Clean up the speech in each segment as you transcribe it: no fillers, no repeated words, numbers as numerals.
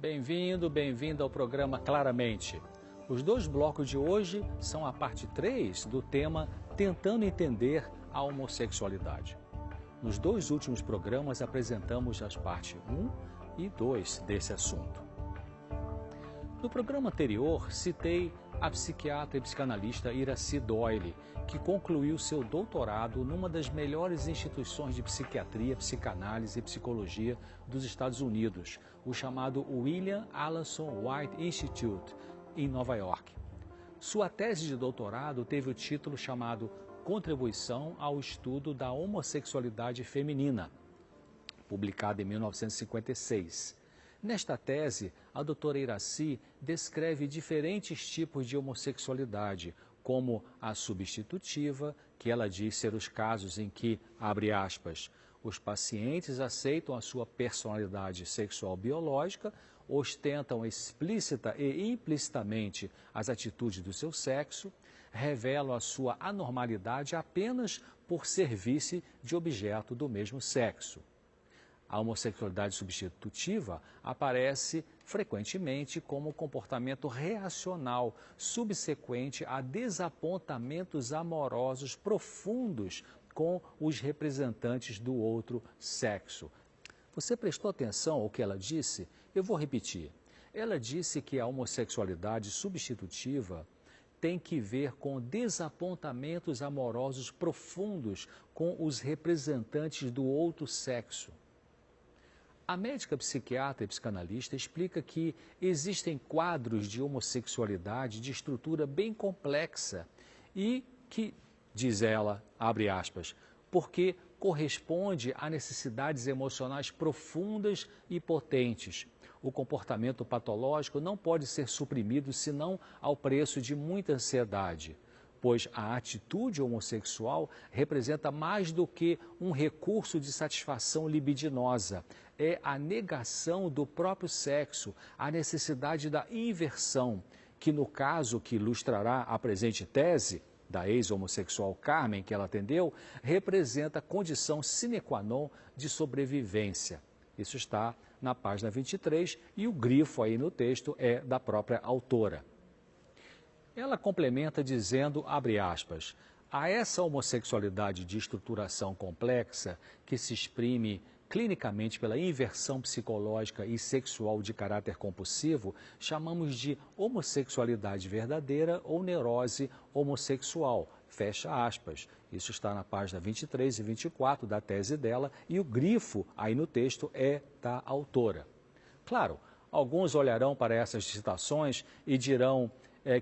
Bem-vindo ao programa Claramente. Os dois blocos de hoje são a parte 3 do tema Tentando Entender a Homossexualidade. Nos dois últimos programas apresentamos as partes 1 e 2 desse assunto. No programa anterior, citei a psiquiatra e psicanalista Iracy Doyle, que concluiu seu doutorado numa das melhores instituições de psiquiatria, psicanálise e psicologia dos Estados Unidos, o chamado William Alanson White Institute, em Nova York. Sua tese de doutorado teve o título chamado Contribuição ao Estudo da Homossexualidade Feminina, publicada em 1956. Nesta tese, a doutora Iracy descreve diferentes tipos de homossexualidade, como a substitutiva, que ela diz ser os casos em que, abre aspas, os pacientes aceitam a sua personalidade sexual biológica, ostentam explícita e implicitamente as atitudes do seu sexo, revelam a sua anormalidade apenas por servir-se de objeto do mesmo sexo. A homossexualidade substitutiva aparece frequentemente como comportamento reacional, subsequente a desapontamentos amorosos profundos com os representantes do outro sexo. Você prestou atenção ao que ela disse? Eu vou repetir. Ela disse que a homossexualidade substitutiva tem que ver com desapontamentos amorosos profundos com os representantes do outro sexo. A médica psiquiatra e psicanalista explica que existem quadros de homossexualidade de estrutura bem complexa e que, diz ela, abre aspas, porque corresponde a necessidades emocionais profundas e potentes. O comportamento patológico não pode ser suprimido senão ao preço de muita ansiedade, pois a atitude homossexual representa mais do que um recurso de satisfação libidinosa. É a negação do próprio sexo, a necessidade da inversão, que no caso que ilustrará a presente tese, da ex-homossexual Carmen, que ela atendeu, representa condição sine qua non de sobrevivência. Isso está na página 23 e o grifo aí no texto é da própria autora. Ela complementa dizendo, abre aspas, a essa homossexualidade de estruturação complexa, que se exprime clinicamente pela inversão psicológica e sexual de caráter compulsivo, chamamos de homossexualidade verdadeira ou neurose homossexual, fecha aspas. Isso está na página 23 e 24 da tese dela e o grifo aí no texto é da autora. Claro, alguns olharão para essas citações e dirão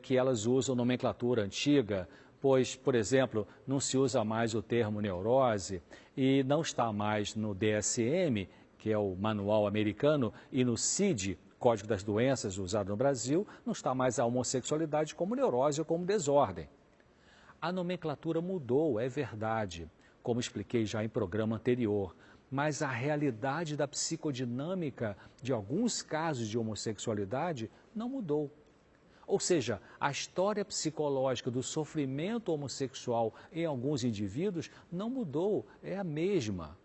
que elas usam nomenclatura antiga, pois, por exemplo, não se usa mais o termo neurose e não está mais no DSM, que é o manual americano, e no CID, Código das Doenças usado no Brasil, não está mais a homossexualidade como neurose ou como desordem. A nomenclatura mudou, é verdade, como expliquei já em programa anterior, mas a realidade da psicodinâmica de alguns casos de homossexualidade não mudou. Ou seja, a história psicológica do sofrimento homossexual em alguns indivíduos não mudou, é a mesma.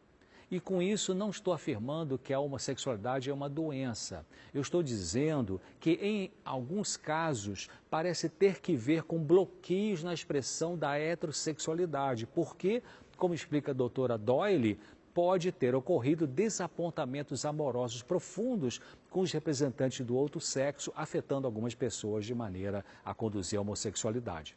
E com isso não estou afirmando que a homossexualidade é uma doença. Eu estou dizendo que em alguns casos parece ter que ver com bloqueios na expressão da heterossexualidade, porque, como explica a doutora Doyle, pode ter ocorrido desapontamentos amorosos profundos com os representantes do outro sexo, afetando algumas pessoas de maneira a conduzir a homossexualidade.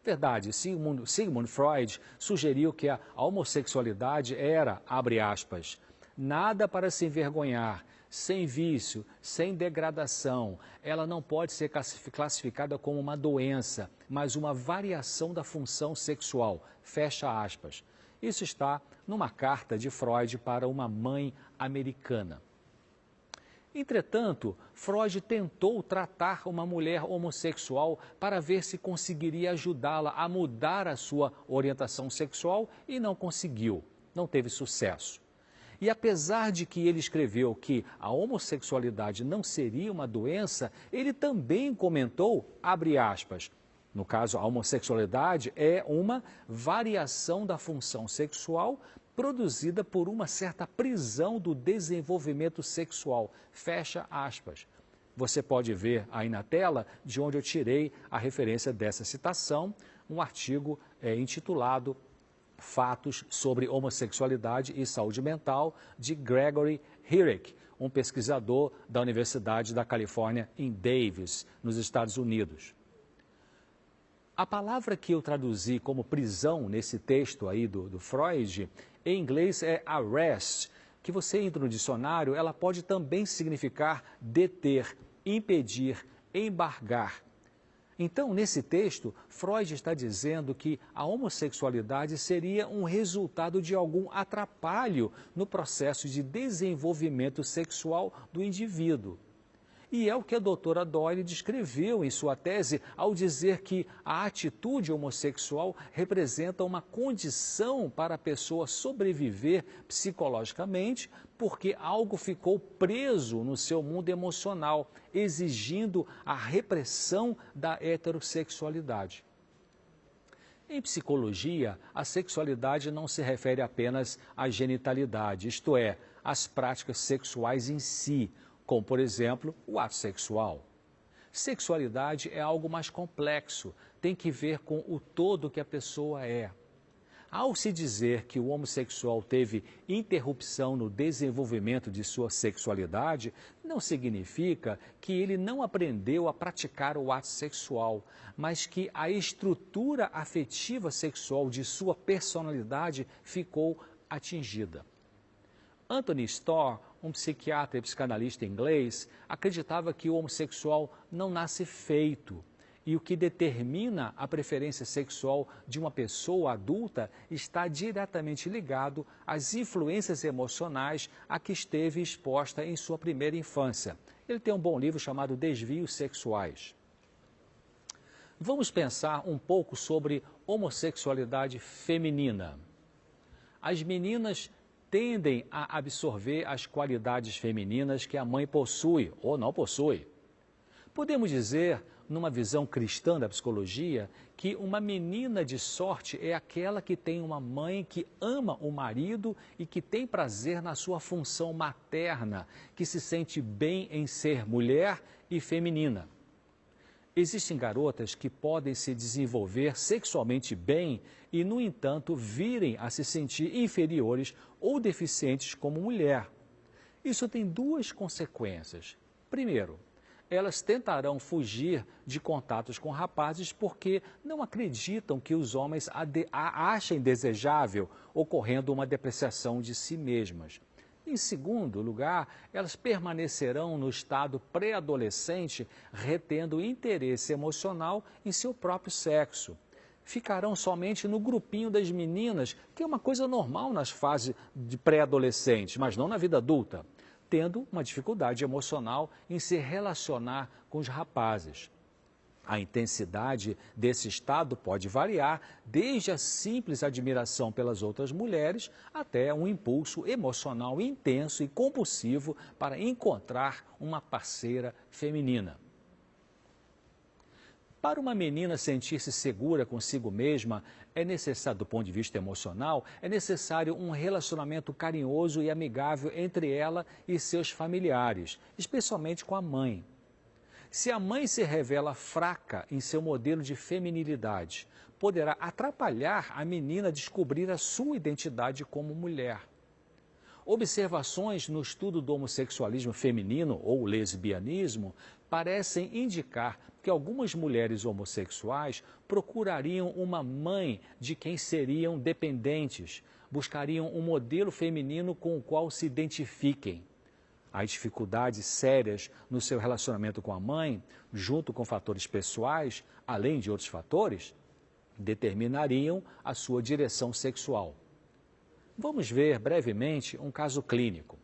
Verdade, Sigmund Freud sugeriu que a homossexualidade era, abre aspas, nada para se envergonhar, sem vício, sem degradação. Ela não pode ser classificada como uma doença, mas uma variação da função sexual, fecha aspas. Isso está numa carta de Freud para uma mãe americana. Entretanto, Freud tentou tratar uma mulher homossexual para ver se conseguiria ajudá-la a mudar a sua orientação sexual e não conseguiu, não teve sucesso. E apesar de que ele escreveu que a homossexualidade não seria uma doença, ele também comentou, abre aspas, no caso, a homossexualidade é uma variação da função sexual produzida por uma certa prisão do desenvolvimento sexual. Fecha aspas. Você pode ver aí na tela de onde eu tirei a referência dessa citação, um artigo intitulado Fatos sobre Homossexualidade e Saúde Mental, de Gregory Hirick, um pesquisador da Universidade da Califórnia em Davis, nos Estados Unidos. A palavra que eu traduzi como prisão nesse texto aí do Freud, em inglês é arrest, que você entra no dicionário, ela pode também significar deter, impedir, embargar. Então, nesse texto, Freud está dizendo que a homossexualidade seria um resultado de algum atrapalho no processo de desenvolvimento sexual do indivíduo. E é o que a doutora Doyle descreveu em sua tese ao dizer que a atitude homossexual representa uma condição para a pessoa sobreviver psicologicamente, porque algo ficou preso no seu mundo emocional, exigindo a repressão da heterossexualidade. Em psicologia, a sexualidade não se refere apenas à genitalidade, isto é, às práticas sexuais em si, como, por exemplo, o ato sexual. Sexualidade é algo mais complexo, tem que ver com o todo que a pessoa é. Ao se dizer que o homossexual teve interrupção no desenvolvimento de sua sexualidade, não significa que ele não aprendeu a praticar o ato sexual, mas que a estrutura afetiva sexual de sua personalidade ficou atingida. Anthony Storr, um psiquiatra e psicanalista inglês, acreditava que o homossexual não nasce feito e o que determina a preferência sexual de uma pessoa adulta está diretamente ligado às influências emocionais a que esteve exposta em sua primeira infância. Ele tem um bom livro chamado Desvios Sexuais. Vamos pensar um pouco sobre homossexualidade feminina. As meninas tendem a absorver as qualidades femininas que a mãe possui ou não possui. Podemos dizer, numa visão cristã da psicologia, que uma menina de sorte é aquela que tem uma mãe que ama o marido e que tem prazer na sua função materna, que se sente bem em ser mulher e feminina. Existem garotas que podem se desenvolver sexualmente bem e, no entanto, virem a se sentir inferiores ou deficientes como mulher. Isso tem duas consequências. Primeiro, elas tentarão fugir de contatos com rapazes porque não acreditam que os homens a achem desejável, ocorrendo uma depreciação de si mesmas. Em segundo lugar, elas permanecerão no estado pré-adolescente, retendo interesse emocional em seu próprio sexo. Ficarão somente no grupinho das meninas, que é uma coisa normal nas fases de pré-adolescente, mas não na vida adulta, tendo uma dificuldade emocional em se relacionar com os rapazes. A intensidade desse estado pode variar, desde a simples admiração pelas outras mulheres até um impulso emocional intenso e compulsivo para encontrar uma parceira feminina. Para uma menina sentir-se segura consigo mesma, é necessário, do ponto de vista emocional, é necessário um relacionamento carinhoso e amigável entre ela e seus familiares, especialmente com a mãe. Se a mãe se revela fraca em seu modelo de feminilidade, poderá atrapalhar a menina a descobrir a sua identidade como mulher. Observações no estudo do homossexualismo feminino ou lesbianismo parecem indicar que algumas mulheres homossexuais procurariam uma mãe de quem seriam dependentes, buscariam um modelo feminino com o qual se identifiquem. As dificuldades sérias no seu relacionamento com a mãe, junto com fatores pessoais, além de outros fatores, determinariam a sua direção sexual. Vamos ver brevemente um caso clínico.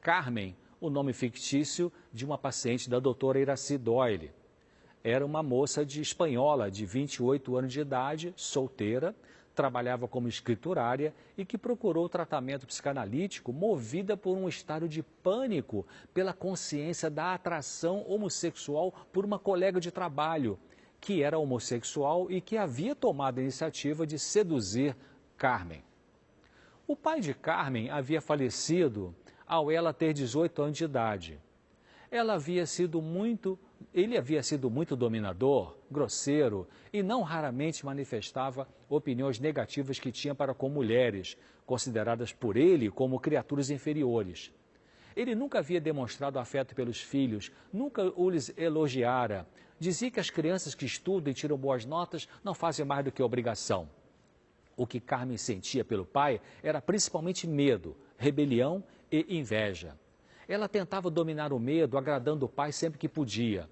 Carmen, o nome fictício de uma paciente da doutora Iracy Doyle. Era uma moça espanhola de 28 anos de idade, solteira, trabalhava como escriturária e que procurou tratamento psicanalítico movida por um estado de pânico pela consciência da atração homossexual por uma colega de trabalho, que era homossexual e que havia tomado a iniciativa de seduzir Carmen. O pai de Carmen havia falecido ao ela ter 18 anos de idade. Ele havia sido muito dominador, grosseiro e não raramente manifestava opiniões negativas que tinha para com mulheres, consideradas por ele como criaturas inferiores. Ele nunca havia demonstrado afeto pelos filhos, nunca os elogiara. Dizia que as crianças que estudam e tiram boas notas não fazem mais do que obrigação. O que Carmen sentia pelo pai era principalmente medo, rebelião e inveja. Ela tentava dominar o medo, agradando o pai sempre que podia.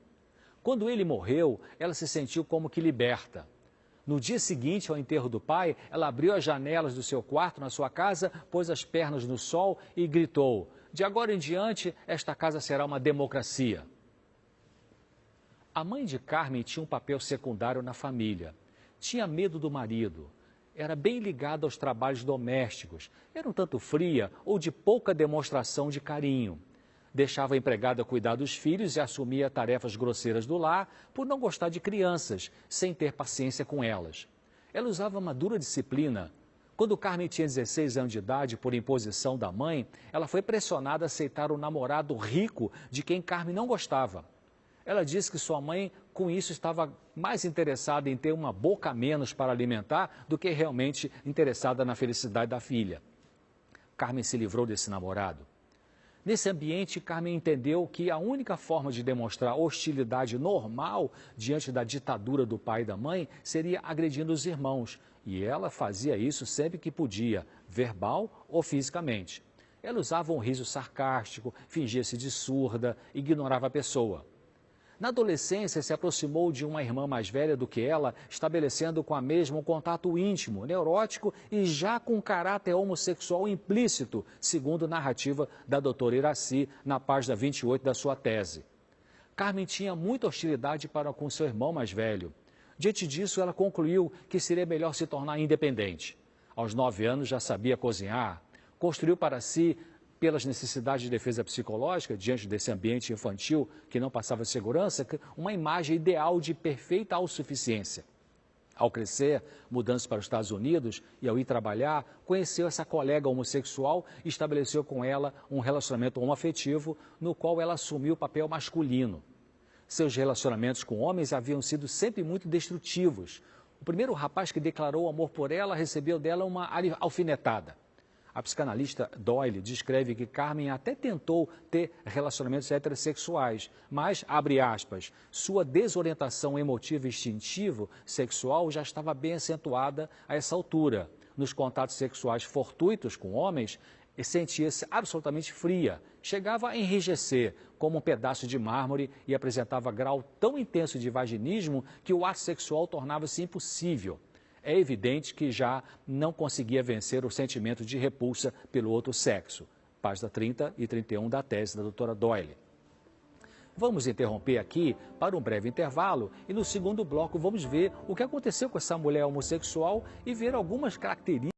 Quando ele morreu, ela se sentiu como que liberta. No dia seguinte ao enterro do pai, ela abriu as janelas do seu quarto na sua casa, pôs as pernas no sol e gritou: "De agora em diante, esta casa será uma democracia." A mãe de Carmen tinha um papel secundário na família. Tinha medo do marido. Era bem ligada aos trabalhos domésticos. Era um tanto fria ou de pouca demonstração de carinho. Deixava a empregada cuidar dos filhos e assumia tarefas grosseiras do lar por não gostar de crianças, sem ter paciência com elas. Ela usava uma dura disciplina. Quando Carmen tinha 16 anos de idade, por imposição da mãe, ela foi pressionada a aceitar um namorado rico de quem Carmen não gostava. Ela disse que sua mãe, com isso, estava mais interessada em ter uma boca a menos para alimentar do que realmente interessada na felicidade da filha. Carmen se livrou desse namorado. Nesse ambiente, Carmen entendeu que a única forma de demonstrar hostilidade normal diante da ditadura do pai e da mãe seria agredindo os irmãos. E ela fazia isso sempre que podia, verbal ou fisicamente. Ela usava um riso sarcástico, fingia-se de surda, ignorava a pessoa. Na adolescência, se aproximou de uma irmã mais velha do que ela, estabelecendo com a mesma um contato íntimo, neurótico e já com caráter homossexual implícito, segundo narrativa da doutora Iraci, na página 28 da sua tese. Carmen tinha muita hostilidade para com seu irmão mais velho. Diante disso, ela concluiu que seria melhor se tornar independente. Aos 9 anos já sabia cozinhar, construiu para si, pelas necessidades de defesa psicológica, diante desse ambiente infantil que não passava segurança, uma imagem ideal de perfeita autossuficiência. Ao crescer, mudando-se para os Estados Unidos e ao ir trabalhar, conheceu essa colega homossexual e estabeleceu com ela um relacionamento homoafetivo no qual ela assumiu o papel masculino. Seus relacionamentos com homens haviam sido sempre muito destrutivos. O primeiro rapaz que declarou amor por ela recebeu dela uma alfinetada. A psicanalista Doyle descreve que Carmen até tentou ter relacionamentos heterossexuais, mas, abre aspas, sua desorientação emotiva e instintivo sexual já estava bem acentuada a essa altura. Nos contatos sexuais fortuitos com homens, sentia-se absolutamente fria, chegava a enrijecer como um pedaço de mármore e apresentava grau tão intenso de vaginismo que o ato sexual tornava-se impossível. É evidente que já não conseguia vencer o sentimento de repulsa pelo outro sexo. Página 30 e 31 da tese da doutora Doyle. Vamos interromper aqui para um breve intervalo e no segundo bloco vamos ver o que aconteceu com essa mulher homossexual e ver algumas características